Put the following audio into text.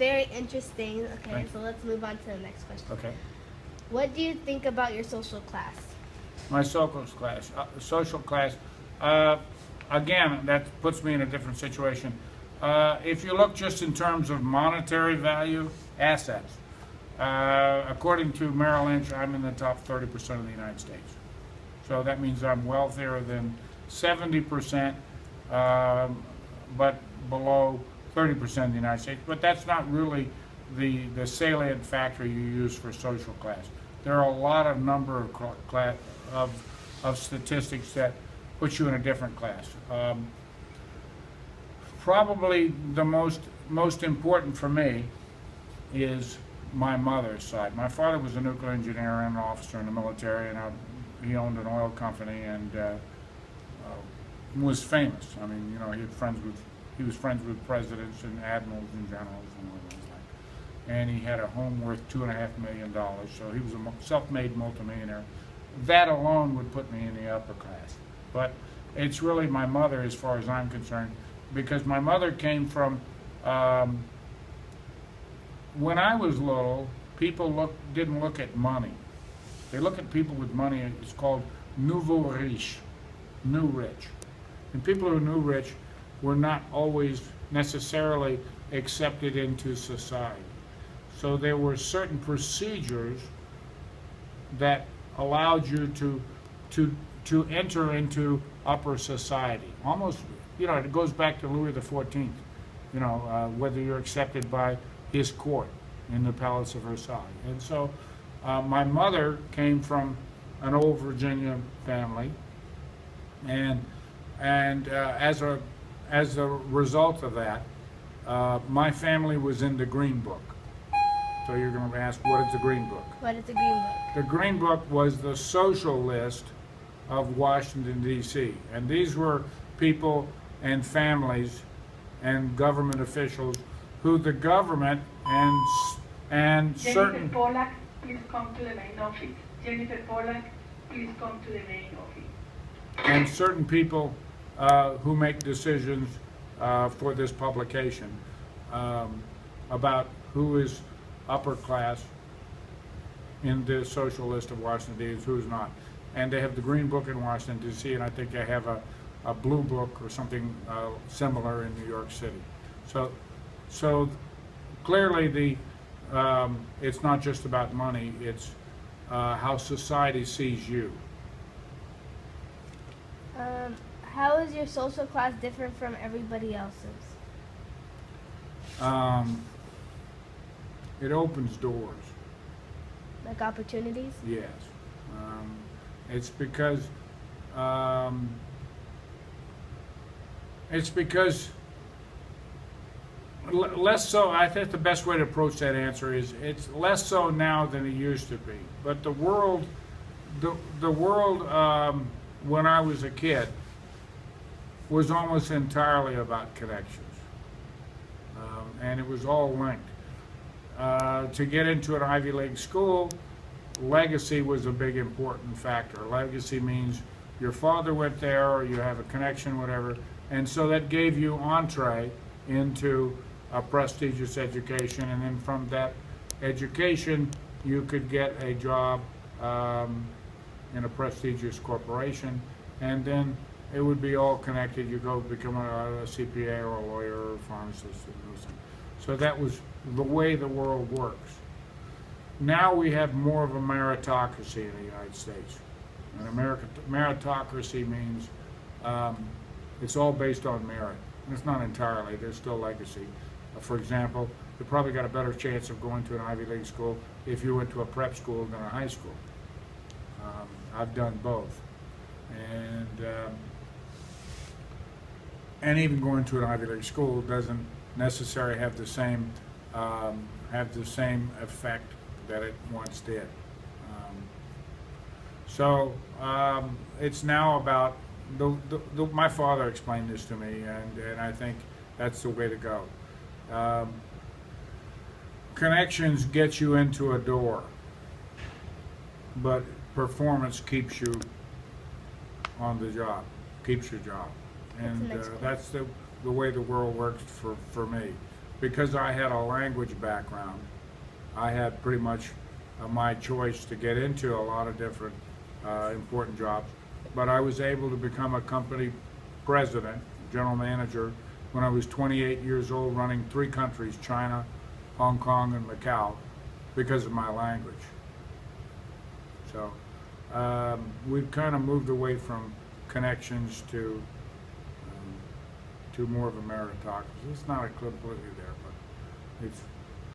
very interesting. Okay, Thank so let's move on to the next question. Okay. What do you think about your social class? My social class, again, that puts me in a different situation. If you look just in terms of monetary value, assets, according to Merrill Lynch, I'm in the top 30% of the United States. So that means I'm wealthier than 70%, but below 30% of the United States. But that's not really the salient factor you use for social class. There are a lot of number of statistics that put you in a different class. Probably the most important for me is my mother's side. My father was a nuclear engineer and an officer in the military, and he owned an oil company and was famous. I mean, you know, he was friends with presidents and admirals and generals and all those things. And he had a home worth $2.5 million, so he was a self-made multimillionaire. That alone would put me in the upper class. But it's really my mother, as far as I'm concerned, because my mother came from, when I was little, people didn't look at money. They look at people with money. It's called nouveau riche, new rich. And people who are new rich were not always necessarily accepted into society. So there were certain procedures that allowed you to enter into upper society. Almost, you know, it goes back to Louis XIV. You know, whether you're accepted by his court in the Palace of Versailles. And so my mother came from an old Virginia family, and as a result of that, my family was in the Green Book. So you're going to ask, what is the Green Book? What is the Green Book? The Green Book was the social list of Washington, D.C. And these were people and families and government officials who the government and certain... Jennifer Pollack, please come to the main office. Jennifer Pollack, please come to the main office. And certain people who make decisions for this publication about who is upper class in the social list of Washington, D.C., who's not. And they have the Green Book in Washington, D.C., and I think they have a Blue Book or something similar in New York City. So clearly it's not just about money, it's how society sees you. How is your social class different from everybody else's? It opens doors. Like opportunities? Yes. It's because less so. I think the best way to approach that answer is it's less so now than it used to be. But the world, when I was a kid, was almost entirely about connections, and it was all linked. To get into an Ivy League school, legacy was a big important factor. Legacy means your father went there, or you have a connection, whatever, and so that gave you entree into a prestigious education, and then from that education you could get a job in a prestigious corporation, and then it would be all connected. You go become a CPA or a lawyer or a pharmacist and those things. So that was the way the world works. Now we have more of a meritocracy in the United States. And meritocracy means it's all based on merit. It's not entirely, there's still legacy. For example, you probably got a better chance of going to an Ivy League school if you went to a prep school than a high school. I've done both. And even going to an Ivy League school doesn't necessarily have the same effect that it once did. So it's now about my father explained this to me, and I think that's the way to go. Connections get you into a door, but performance keeps you on the job, keeps your job. And that's the way the world works for me. because I had a language background, I had pretty much my choice to get into a lot of different important jobs. But I was able to become a company president, general manager, when I was 28 years old, running 3 countries, China, Hong Kong, and Macau, because of my language. So we've kind of moved away from connections to more of a meritocracy. It's not completely there, but it's